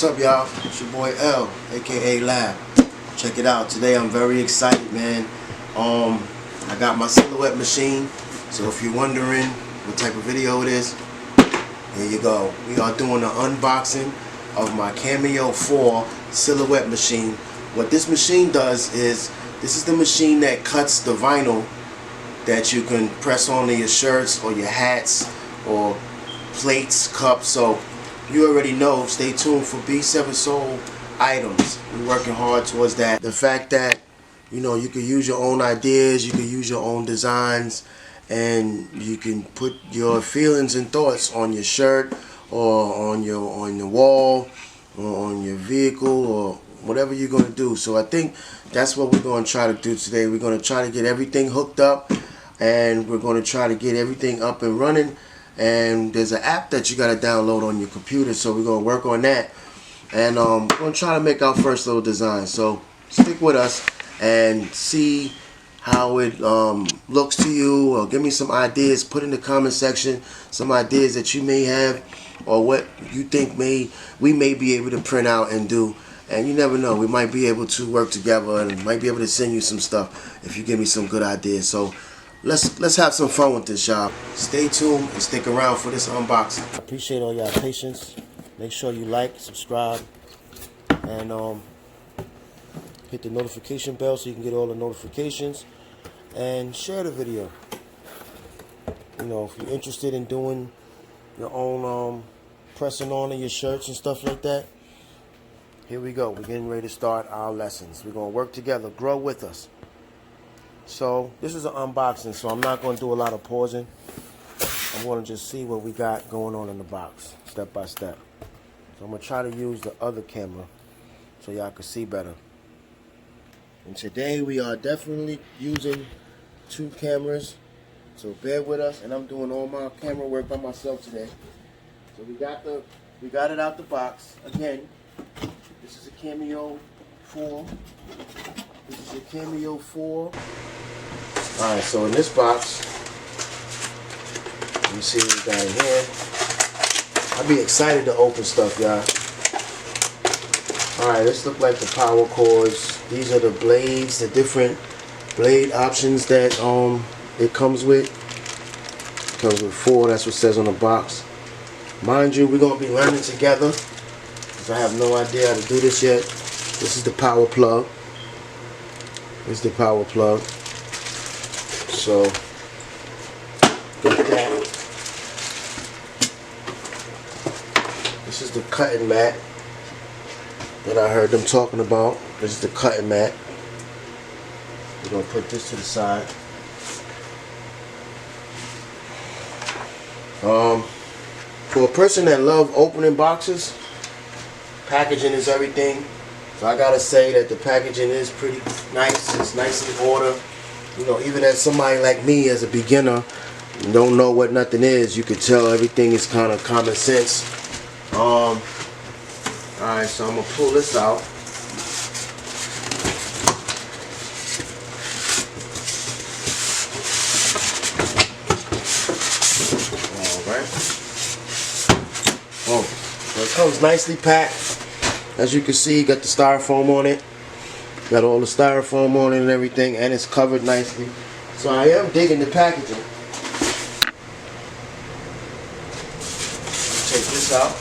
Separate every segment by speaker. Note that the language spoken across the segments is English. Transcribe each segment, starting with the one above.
Speaker 1: What's up, y'all? It's your boy L, aka Lab. Check it out. Today I'm very excited, man. I got my silhouette machine. So if you're wondering what type of video it is, here you go. We are doing an unboxing of my Cameo 4 silhouette machine. What this machine does is, this is the machine that cuts the vinyl that you can press onto your shirts or your hats or plates, cups. So you already know, stay tuned for B7 Soul items. We're working hard towards that. The fact that, you know, you can use your own ideas, you can use your own designs, and you can put your feelings and thoughts on your shirt or on the wall or on your vehicle or whatever you're going to do. So I think that's what we're going to try to do today. We're going to try to get everything hooked up, and we're going to try to get everything up and running. And there's an app that you got to download on your computer, so we're going to work on that. And we're going to try to make our first little design. So stick with us and see how it looks to you, or give me some ideas. Put in the comment section some ideas that you may have, or what you think we may be able to print out and do. And you never know, we might be able to work together and might be able to send you some stuff if you give me some good ideas. So let's have some fun with this, y'all. Stay tuned and stick around for this unboxing. I appreciate all y'all patience. Make sure you like, subscribe, and hit the notification bell so you can get all the notifications, and share the video. You know, if you're interested in doing your own pressing on of your shirts and stuff like that, here we go. We're getting ready to start our lessons. We're going to work together. Grow with us. So this is an unboxing, so I'm not going to do a lot of pausing. I'm going to just see what we got going on in the box, step by step. So I'm going to try to use the other camera so y'all can see better. And today we are definitely using 2 cameras, so bear with us. And I'm doing all my camera work by myself today. So we got it out the box. Again, this is a Cameo 4. This is a Cameo 4. Alright, so in this box, let me see what we got in here. I'll be excited to open stuff, y'all. Alright, this look like the power cords. These are the blades, the different blade options that it comes with. It comes with 4, that's what it says on the box. Mind you, we're going to be learning together, because I have no idea how to do this yet. This is the power plug. This is the power plug. So, got that. This is the cutting mat that I heard them talking about. This is the cutting mat. We're going to put this to the side. For a person that loves opening boxes, packaging is everything. So I gotta say that the packaging is pretty nice. It's nice in order. You know, even as somebody like me, as a beginner, don't know what nothing is, you can tell everything is kind of common sense. Alright, so I'm gonna pull this out. Oh, so it comes nicely packed. As you can see, got the styrofoam on it. Got all the styrofoam on it and everything, and it's covered nicely. So I am digging the packaging. Take this out.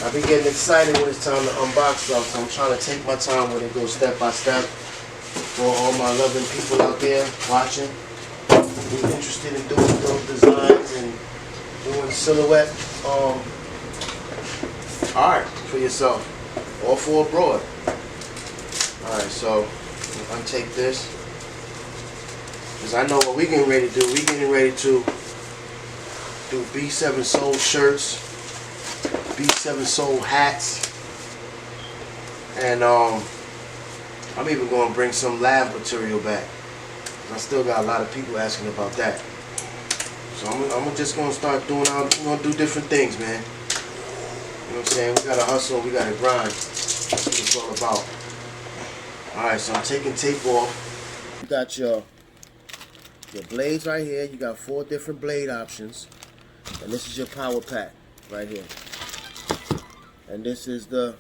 Speaker 1: I've been getting excited when it's time to unbox stuff, so I'm trying to take my time when it goes step by step. For all my loving people out there watching, who's interested in doing those designs and doing silhouette art for yourself or for abroad. Alright, so untake this, because I know what we're getting ready to do. We're getting ready to do B7 Soul shirts, B7 Soul hats, and I'm even going to bring some lab material back. I still got a lot of people asking about that. So I'm just going to start doing, we're going to do different things, man. You know what I'm saying? We got to hustle, we got to grind. That's what it's all about. Alright, so I'm taking tape off. You got your your blades right here. You got 4 different blade options. And this is your power pack right here. And this is the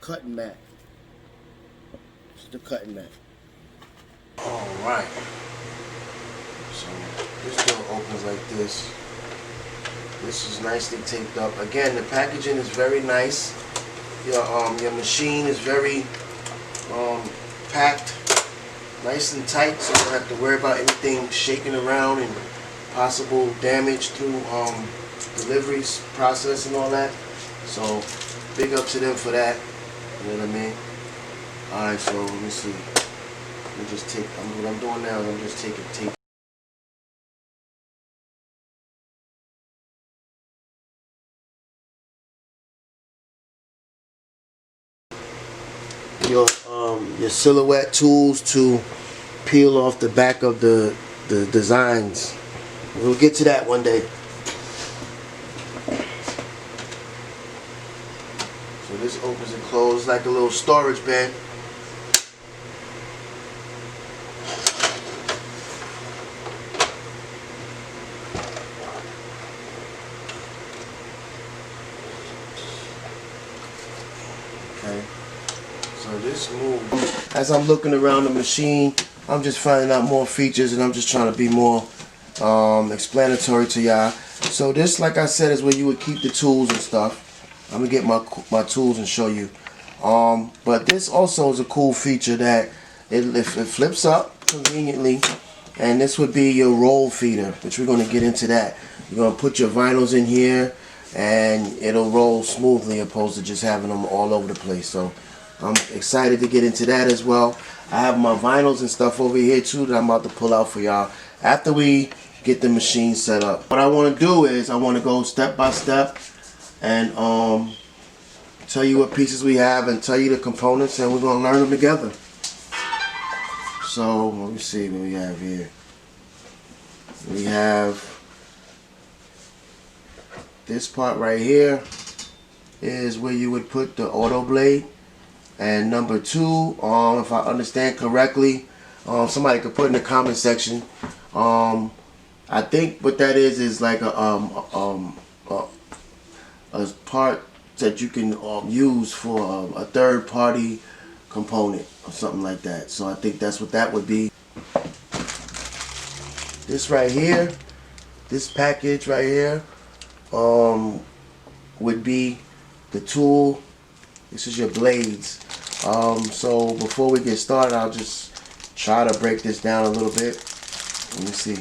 Speaker 1: cutting mat. This is the cutting mat. Alright. So this door opens like this. This is nicely taped up. Again, the packaging is very nice. Your machine is very packed, nice and tight, so you don't have to worry about anything shaking around and possible damage through deliveries process and all that. So big up to them for that. You know what I mean? Alright, so let me see. Let me just take, what I'm doing now is I'm just taking tape. Your silhouette tools to peel off the back of the designs. We'll get to that one day. So this opens and closes like a little storage bin. Okay. So this move, as I'm looking around the machine, I'm just finding out more features, and I'm just trying to be more explanatory to y'all. So this, like I said, is where you would keep the tools and stuff. I'm gonna get my tools and show you. But this also is a cool feature that it flips up conveniently, and this would be your roll feeder, which we're gonna get into that. You're gonna put your vinyls in here, and it'll roll smoothly opposed to just having them all over the place. So I'm excited to get into that as well. I have my vinyls and stuff over here too that I'm about to pull out for y'all after we get the machine set up. What I want to do is I want to go step by step and tell you what pieces we have and tell you the components, and we're going to learn them together. So let me see what we have here. We have this part right here is where you would put the auto blade. And number 2, if I understand correctly, somebody could put in the comment section. I think what that is like a part that you can use for a third-party component or something like that. So I think that's what that would be. This right here, this package right here, would be the tool. This is your blades. So before we get started, I'll just try to break this down a little bit. Let me see.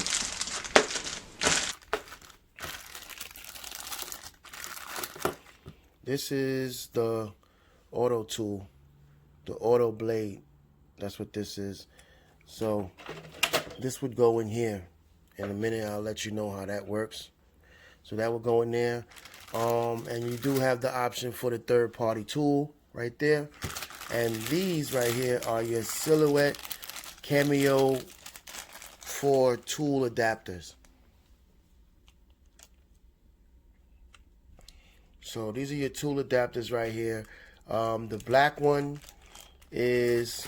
Speaker 1: This is the auto tool, the auto blade. That's what this is. So this would go in here. In a minute, I'll let you know how that works. So that will go in there. And you do have the option for the third-party tool right there. And these right here are your Silhouette Cameo 4 tool adapters. So these are your tool adapters right here. The black one is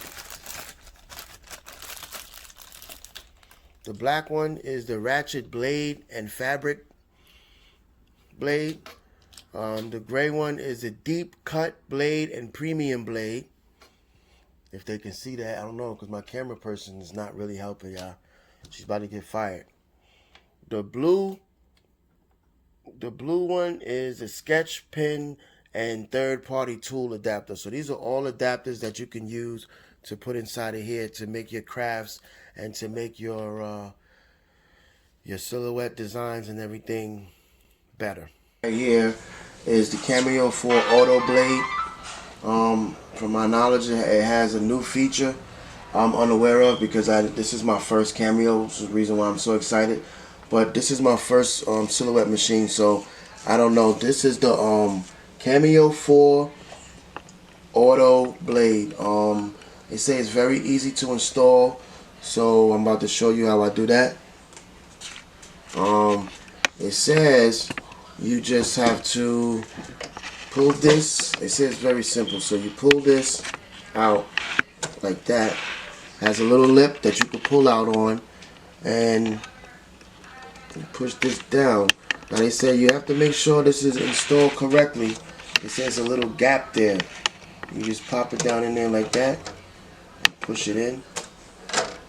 Speaker 1: the ratchet blade and fabric blade. The gray one is a deep cut blade and premium blade. If they can see that, I don't know, because my camera person is not really helping y'all. She's about to get fired. The blue one is a sketch pen and third-party tool adapter. So these are all adapters that you can use to put inside of here to make your crafts and to make your silhouette designs and everything better. Right here is the Cameo 4 auto blade. From my knowledge, it has a new feature I'm unaware of because this is my first Cameo, which is the reason why I'm so excited. But this is my first silhouette machine, so I don't know. This is the Cameo 4 auto blade. They say it's very easy to install, so I'm about to show you how I do that. It says you just have to pull this. It says very simple. So you pull this out like that. Has a little lip that you can pull out on, and push this down. Now they say you have to make sure this is installed correctly. It says a little gap there. You just pop it down in there like that, push it in.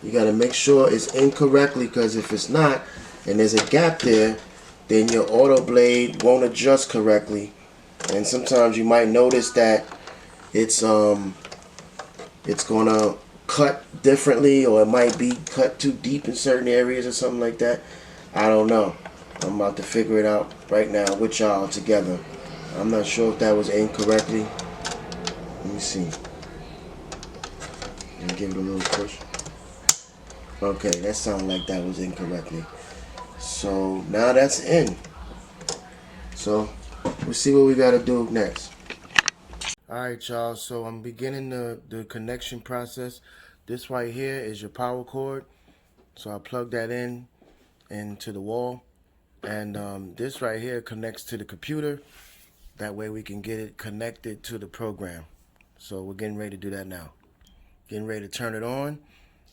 Speaker 1: You got to make sure it's in correctly, because if it's not and there's a gap there, then your auto blade won't adjust correctly. And sometimes you might notice that it's gonna cut differently, or it might be cut too deep in certain areas or something like that. I don't know. I'm about to figure it out right now with y'all together. I'm not sure if that was in correctly. Let me see. And give it a little push. Okay, that sounded like that was incorrectly. So now that's in. So we'll see what we got to do next. Alright, y'all, so I'm beginning the connection process. This right here is your power cord. So I plug that in into the wall. And this right here connects to the computer. That way we can get it connected to the program. So we're getting ready to do that now. Getting ready to turn it on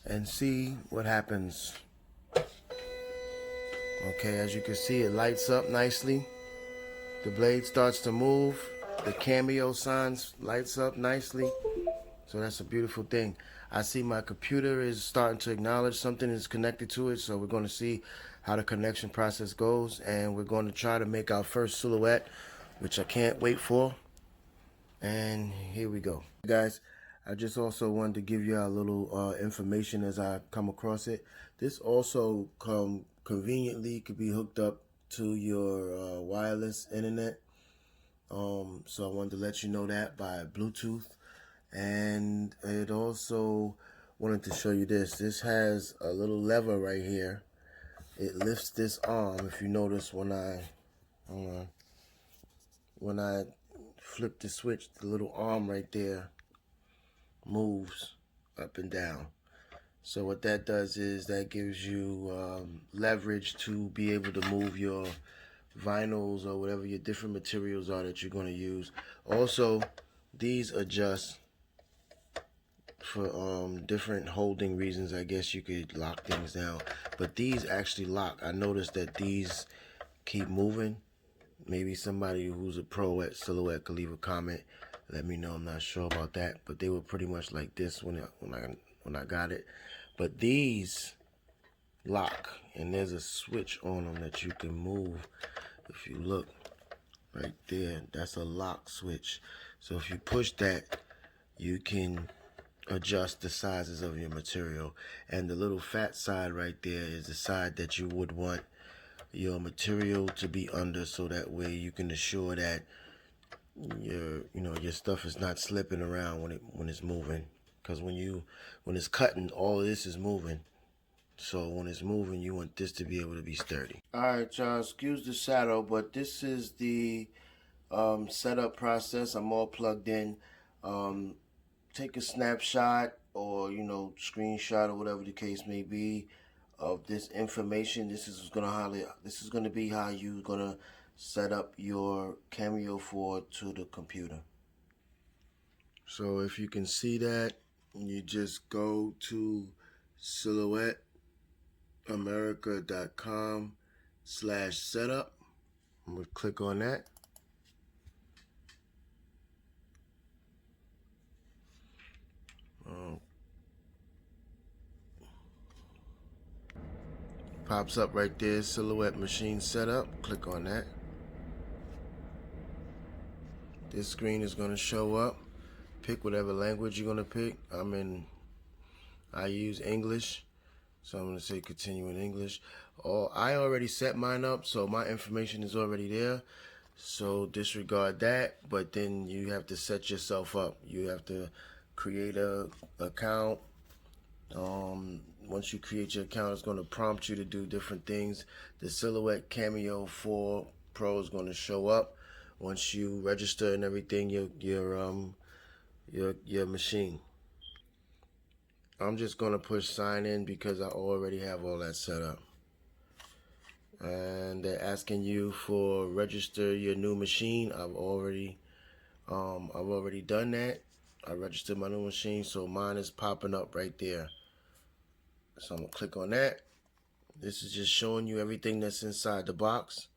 Speaker 1: and see what happens. Okay, as you can see, it lights up nicely. The blade starts to move. The Cameo signs lights up nicely. So that's a beautiful thing. I see my computer is starting to acknowledge something is connected to it. So we're going to see how the connection process goes. And we're going to try to make our first silhouette, which I can't wait for. And here we go. Guys, I just also wanted to give you a little information as I come across it. This also conveniently could be hooked up to your wireless internet. So I wanted to let you know that by Bluetooth. And it also wanted to show you this. This has a little lever right here. It lifts this arm. If you notice when I flip the switch, the little arm right there moves up and down. So what that does is that gives you leverage to be able to move your vinyls or whatever your different materials are that you're going to use. Also, these adjust for different holding reasons. I guess you could lock things down, but these actually lock. I noticed that these keep moving. Maybe somebody who's a pro at silhouette could leave a comment. Let me know. I'm not sure about that, but they were pretty much like this when I got it. But these lock, and there's a switch on them that you can move. If you look right there, that's a lock switch. So if you push that, you can adjust the sizes of your material. And the little fat side right there is the side that you would want your material to be under, so that way you can assure that your stuff is not slipping around when it's moving. Because when it's cutting, all of this is moving. So when it's moving, you want this to be able to be sturdy. Alright, y'all, excuse the shadow, but this is the setup process. I'm all plugged in. Take a snapshot or screenshot or whatever the case may be of this information. This is gonna be how you're gonna set up your Cameo 4 to the computer. So if you can see that, you just go to silhouetteamerica.com/setup. I'm gonna click on that. Pops up right there, Silhouette Machine Setup. Click on that. This screen is going to show up. Pick whatever language you're going to pick. I use English, so I'm going to say continue in English. I already set mine up, so my information is already there. So disregard that, but then you have to set yourself up. You have to create a account. Once you create your account, it's going to prompt you to do different things. The Silhouette Cameo 4 Pro is going to show up once you register and everything your machine. I'm just going to push sign in because I already have all that set up. And they're asking you for register your new machine. I've already done that. I registered my new machine, so mine is popping up right there. So I'm gonna click on that. This is just showing you everything that's inside the box.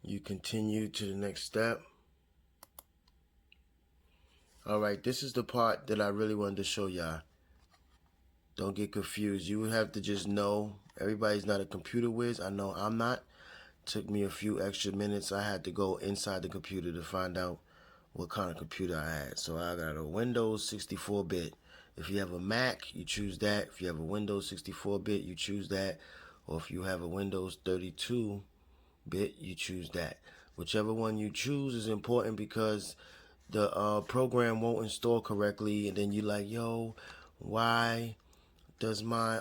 Speaker 1: You continue to the next step. Alright, this is the part that I really wanted to show y'all. Don't get confused. You would have to just know, everybody's not a computer whiz. I know I'm not. Took me a few extra minutes. I had to go inside the computer to find out what kind of computer I had. So I got a Windows 64-bit. If you have a Mac, you choose that. If you have a Windows 64-bit, you choose that. Or if you have a Windows 32-bit, you choose that. Whichever one you choose is important because the program won't install correctly, and then you're like, yo, why does my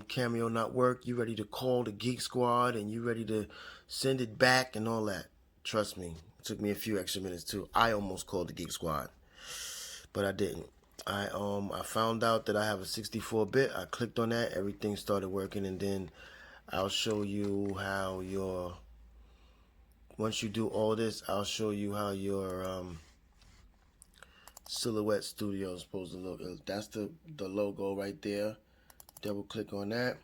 Speaker 1: Cameo not work? You ready to call the Geek Squad and you ready to send it back and all that. Trust me, it took me a few extra minutes too. I almost called the Geek Squad, but I didn't. I found out that I have a 64-bit. I clicked on that, everything started working, and then I'll show you how your, once you do all this, I'll show you how your Silhouette Studio is supposed to look. That's the logo right there. Double click on that.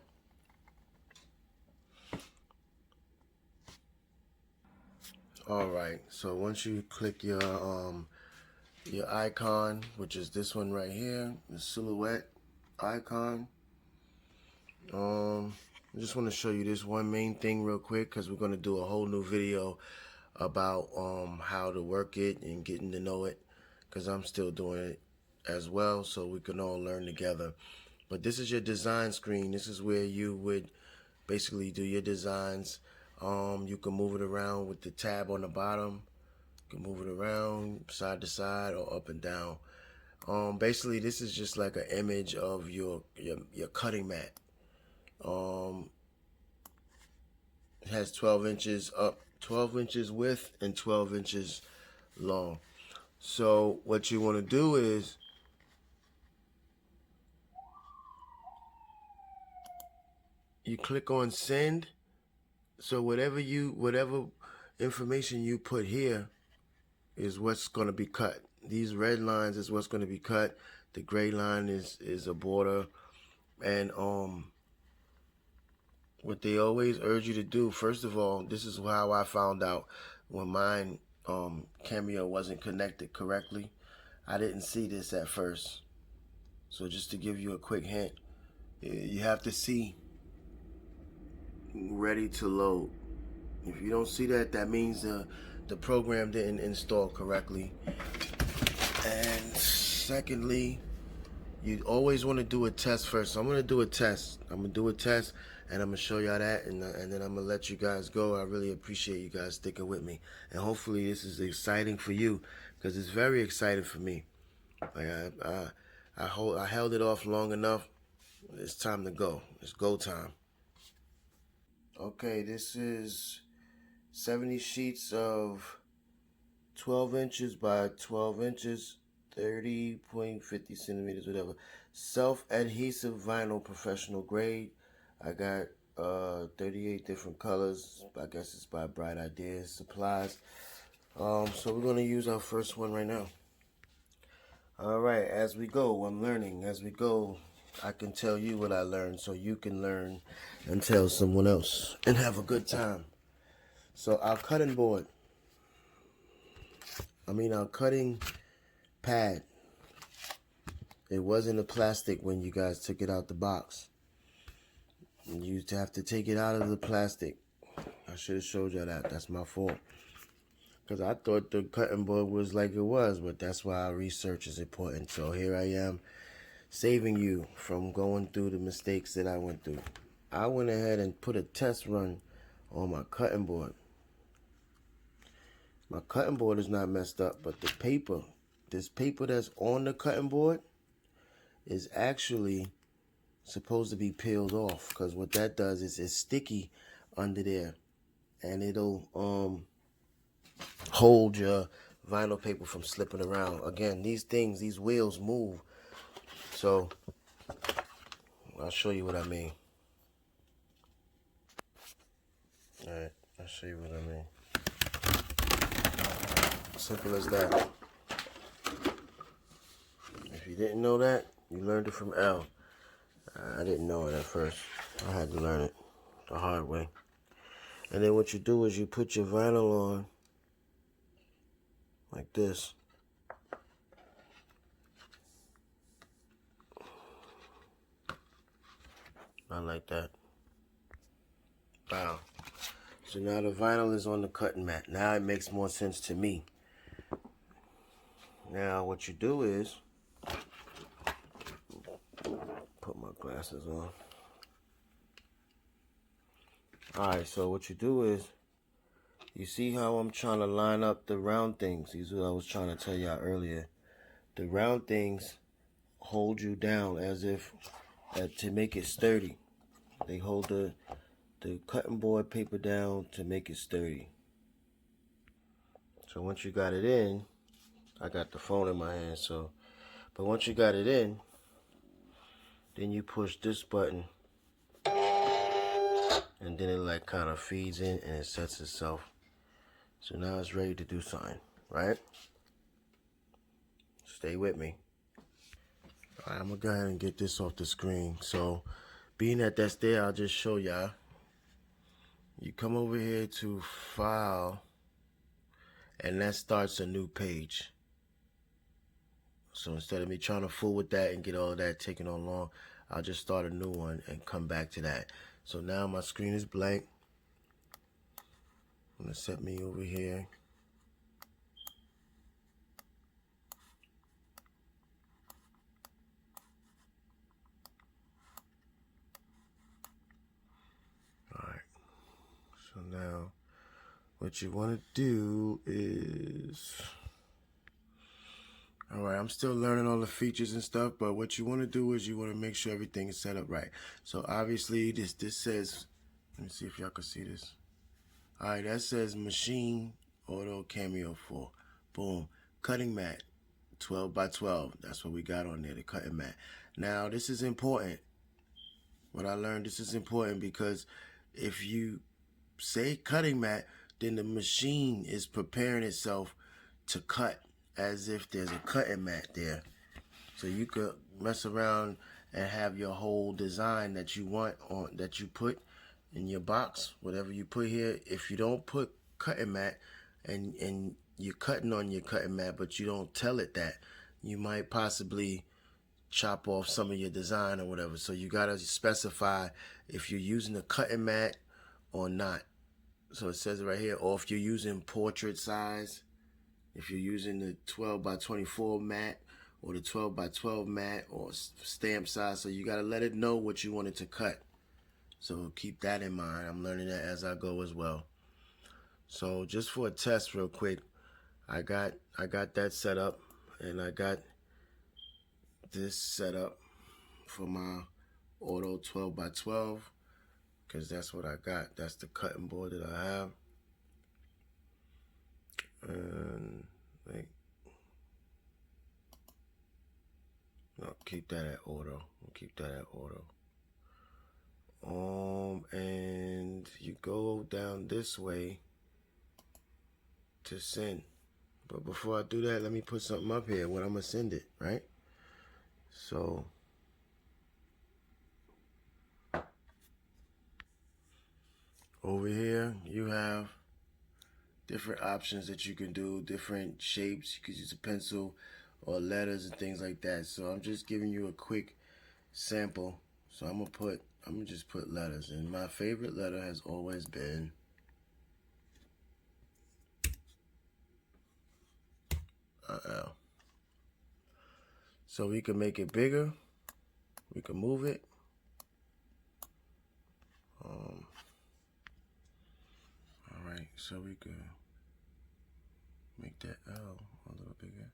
Speaker 1: Alright, so once you click your icon, which is this one right here, the Silhouette icon, I just want to show you this one main thing real quick because we're going to do a whole new video about how to work it and getting to know it, because I'm still doing it as well, so we can all learn together. But this is your design screen. This is where you would basically do your designs. You can move it around with the tab on the bottom. You can move it around side to side or up and down. Basically, this is just like an image of your cutting mat. It has 12 inches up, 12 inches width, and 12 inches long. So what you want to do is you click on send. So whatever information you put here is what's going to be cut. These red lines is what's going to be cut. The gray line is a border. And what they always urge you to do, first of all, this is how I found out when mine Cameo wasn't connected correctly. I didn't see this at first. So just to give you a quick hint, you have to see ready to load. If you don't see that, that means the program didn't install correctly. And secondly, you always want to do a test first. So I'm going to do a test. I'm going to do a test, and I'm going to show y'all that, and then I'm going to let you guys go. I really appreciate you guys sticking with me. And hopefully this is exciting for you, because it's very exciting for me. Like I held it off long enough. It's time to go. It's go time. Okay, this is 70 sheets of 12 inches by 12 inches, 30.50 centimeters, whatever. Self-adhesive vinyl, professional grade. I got 38 different colors. I guess it's by Bright Ideas Supplies. So we're going to use our first one right now. Alright, as we go, I'm learning. As we go, I can tell you what I learned so you can learn and tell someone else and have a good time. So our cutting board, our cutting pad, it wasn't a plastic when you guys took it out the box. You used to have to take it out of the plastic. I should have showed you that. That's my fault. Because I thought the cutting board was like it was, but that's why our research is important. So here I am, saving you from going through the mistakes that I went through. I went ahead and put a test run on my cutting board. My cutting board is not messed up, but the paper, this paper that's on the cutting board is actually supposed to be peeled off, because what that does is it's sticky under there, and it'll hold your vinyl paper from slipping around. Again, these things, these wheels move, so I'll show you what I mean. Alright, I'll show you what I mean. Simple as that. If you didn't know that, you learned it from L. I didn't know it at first. I had to learn it the hard way. And then what you do is you put your vinyl on like this. Not like that. Wow. So now the vinyl is on the cutting mat. Now it makes more sense to me. Now what you do is, put my glasses on. Alright, so what you do is, you see how I'm trying to line up the round things. These are what I was trying to tell y'all earlier. The round things hold you down as if, to make it sturdy. They hold the cutting board paper down to make it sturdy. So once you got it in, I got the phone in my hand, so, but once you got it in, then you push this button, and then it like kind of feeds in and it sets itself. So now it's ready to do something, right? Stay with me. All right, I'm gonna go ahead and get this off the screen. So being that that's there, I'll just show y'all. You come over here to File, and that starts a new page. So instead of me trying to fool with that and get all that taking on long, I'll just start a new one and come back to that. So now my screen is blank. I'm gonna set me over here. Alright. So now what you wanna do is, alright, I'm still learning all the features and stuff, but what you wanna do is you wanna make sure everything is set up right. So obviously this says, let me see if y'all can see this. Alright, that says Machine Auto Cameo 4. Boom. Cutting mat, 12 by 12. That's what we got on there, the cutting mat. Now, this is important. What I learned, this is important because if you say cutting mat, then the machine is preparing itself to cut as if there's a cutting mat there. So you could mess around and have your whole design that you want on, that you put in your box, whatever you put here. If you don't put cutting mat and you're cutting on your cutting mat, but you don't tell it that, you might possibly chop off some of your design or whatever. So you gotta specify if you're using a cutting mat or not. So it says it right here, or if you're using portrait size, if you're using the 12 by 24 mat or the 12 by 12 mat or stamp size. So you gotta let it know what you want it to cut. So keep that in mind. I'm learning that as I go as well. So just for a test real quick, I got that set up, and I got this set up for my auto 12 by 12 because that's what I got. That's the cutting board that I have. And wait, no, keep that at auto. Keep that at auto. And you go down this way to send. But before I do that, let me put something up here when I'm gonna send it, right? So over here you have different options that you can do, different shapes. You could use a pencil or letters and things like that. So I'm just giving you a quick sample. So I'm gonna just put letters, and my favorite letter has always been L. So we can make it bigger, we can move it. Alright, so we could make that L a little bigger.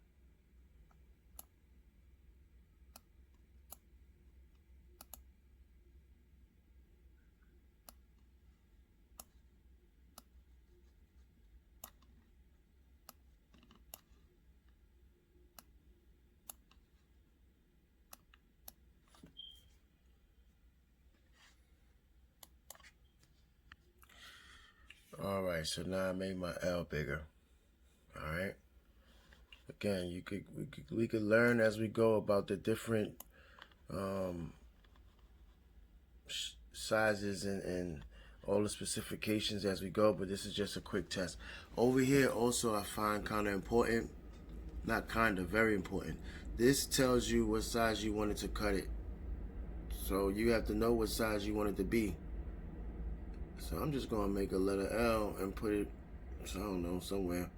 Speaker 1: Alright, so now I made my L bigger. Alright. Again, we could learn as we go about the different sizes and all the specifications as we go, but this is just a quick test. Over here also I find kind of important, not kind of, very important. This tells you what size you wanted to cut it. So you have to know what size you want it to be. So I'm just gonna make a letter L and put it, I don't know, somewhere.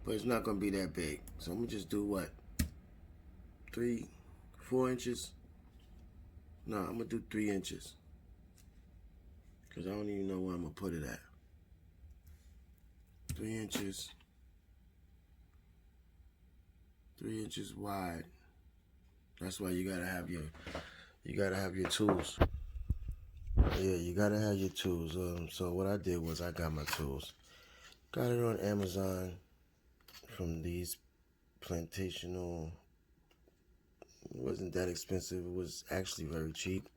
Speaker 1: But it's not gonna be that big. So I'm gonna just do what? 3, 4 inches? No, I'm gonna do 3 inches. Cause I don't even know where I'm gonna put it at. 3 inches. 3 inches wide. That's why you gotta have your tools. Yeah, you gotta have your tools. So what I did was I got my tools. Got it on Amazon from these plantational. It wasn't that expensive. It was actually very cheap.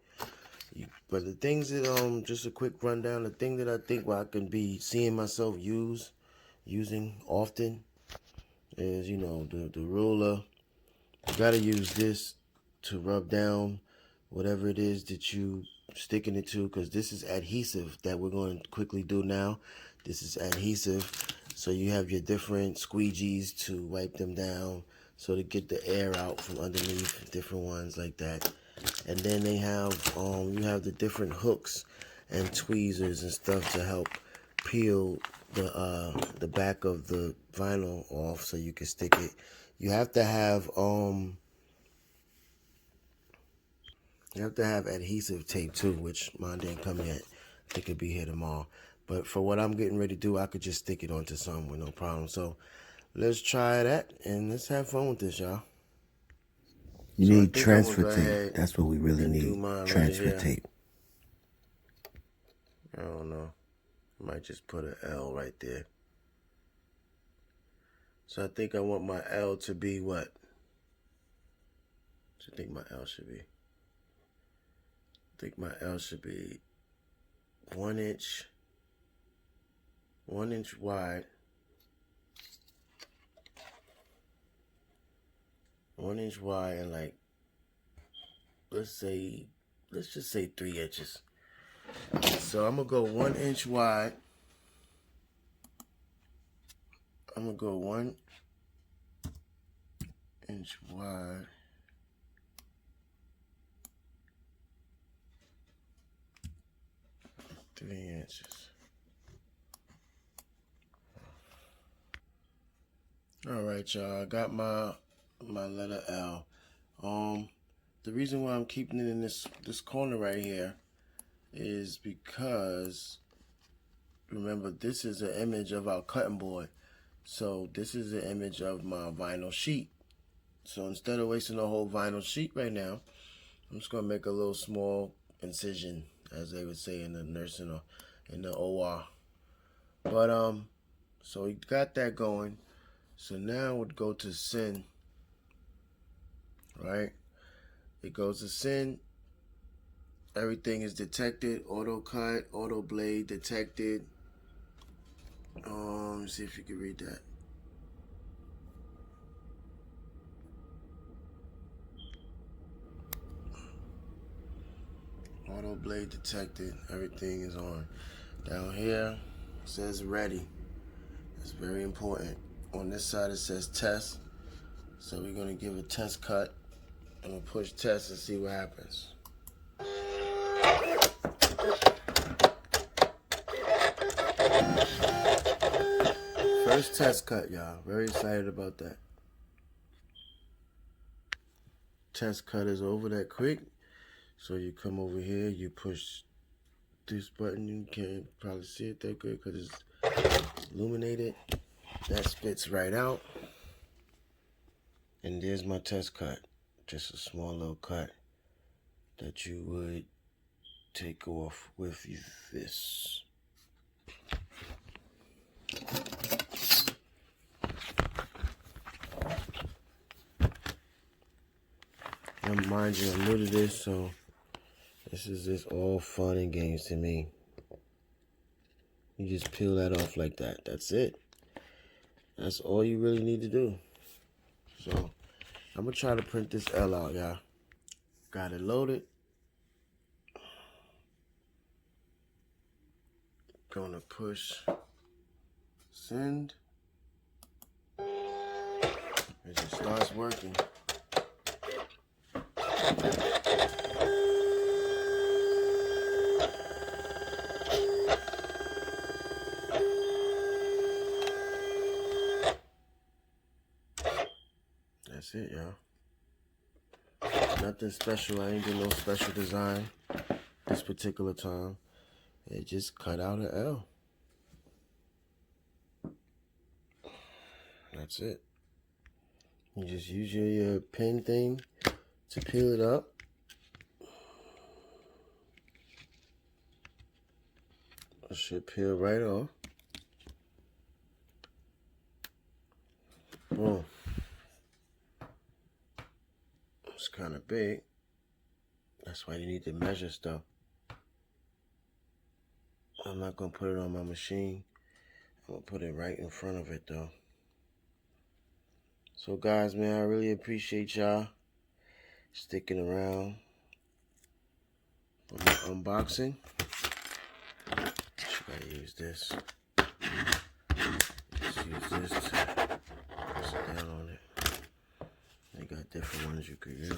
Speaker 1: But the things that just a quick rundown. The thing that I think I can be seeing myself using often is, you know, the ruler. You gotta use this to rub down whatever it is that you sticking it to, because this is adhesive that we're going to quickly do now. This is adhesive, so you have your different squeegees to wipe them down, so to get the air out from underneath, different ones like that. And then they have you have the different hooks and tweezers and stuff to help peel the back of the vinyl off so you can stick it. You have to have adhesive tape too, which mine didn't come yet. I think it'll be here tomorrow. But for what I'm getting ready to do, I could just stick it onto some with no problem. So let's try that and let's have fun with this, y'all.
Speaker 2: You need transfer tape. That's what we really need. Transfer tape.
Speaker 1: I don't know. I might just put an L right there. So I think I want my L to be what? What do you think my L should be? I think my L should be 1 inch wide. 1 inch wide and like, let's just say 3 inches. So I'm gonna go 1 inch wide. I'm gonna go 1 inch wide. 3 inches. All right, y'all. I got my letter L. The reason why I'm keeping it in this corner right here is because, remember, this is an image of our cutting board. So this is an image of my vinyl sheet. So instead of wasting the whole vinyl sheet right now, I'm just gonna make a little small incision, as they would say in the nursing or in the OR. But so we got that going. So now we'd go to send. Right? It goes to send. Everything is detected. Auto cut, auto blade detected. Let's see if you can read that. Auto blade detected. Everything is on. Down here it says ready. It's very important. On this side it says test. So we're gonna give a test cut. I'm gonna push test and see what happens. First test cut, y'all. Very excited about that. Test cut is over that quick. So you come over here, you push this button. You can't probably see it that good because it's illuminated. That spits right out. And there's my test cut. Just a small little cut that you would take off with this. And mind you, I'm new to this, so this is just all fun and games to me. You just peel that off like that. That's it. That's all you really need to do. So I'm gonna try to print this L out, y'all. Got it loaded. Gonna push send. It just starts working. That's it, y'all. Nothing special. I ain't do no special design this particular time. It just cut out an L. That's it. You just use your pen thing to peel it up. It should peel right off. Boom. It's kind of big. That's why you need to measure stuff. I'm not going to put it on my machine. I'm going to put it right in front of it, though. So, guys, man, I really appreciate y'all sticking around for my unboxing. Just gotta use this. Just use this to press it down on it. They got different ones you could use.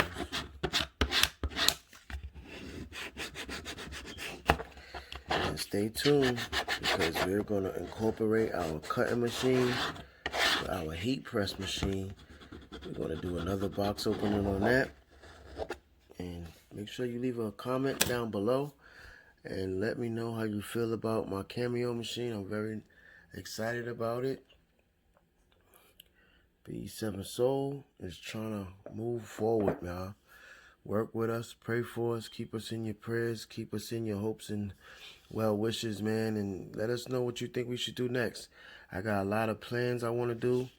Speaker 1: And stay tuned, because we're going to incorporate our cutting machine with our heat press machine. We're going to do another box opening on that. And make sure you leave a comment down below and let me know how you feel about my Cameo machine. I'm very excited about it. B7 Soul is trying to move forward, y'all. Work with us, pray for us, keep us in your prayers, keep us in your hopes and well wishes, man, and let us know what you think we should do next. I got a lot of plans I want to do.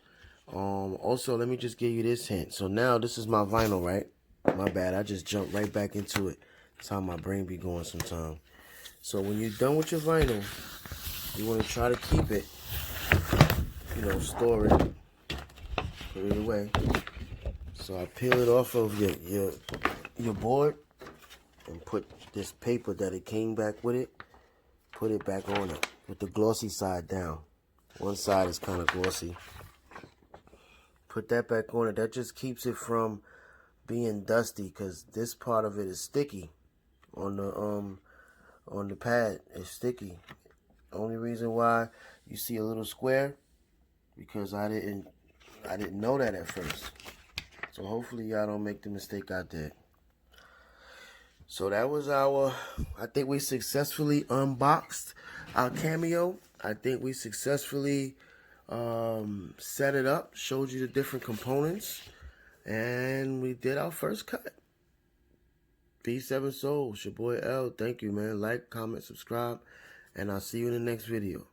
Speaker 1: Also, let me just give you this hint. So now this is my vinyl, right? My bad, I just jumped right back into it. That's how my brain be going sometimes. So when you're done with your vinyl, you want to try to keep it, you know, store it, put it away. So I peel it off of your board and put this paper that it came back with it, put it back on it with the glossy side down. One side is kind of glossy. Put that back on it. That just keeps it from being dusty, because this part of it is sticky on the pad. It's sticky. Only reason why you see a little square, because I didn't know that at first. So hopefully y'all don't make the mistake I did. So that was I think we successfully unboxed our Cameo. I think we successfully set it up, showed you the different components, and we did our first cut. B7 Soul, it's your boy L. Thank you, man. Like, comment, subscribe, and I'll see you in the next video.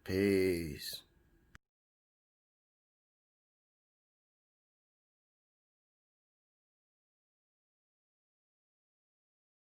Speaker 1: Peace.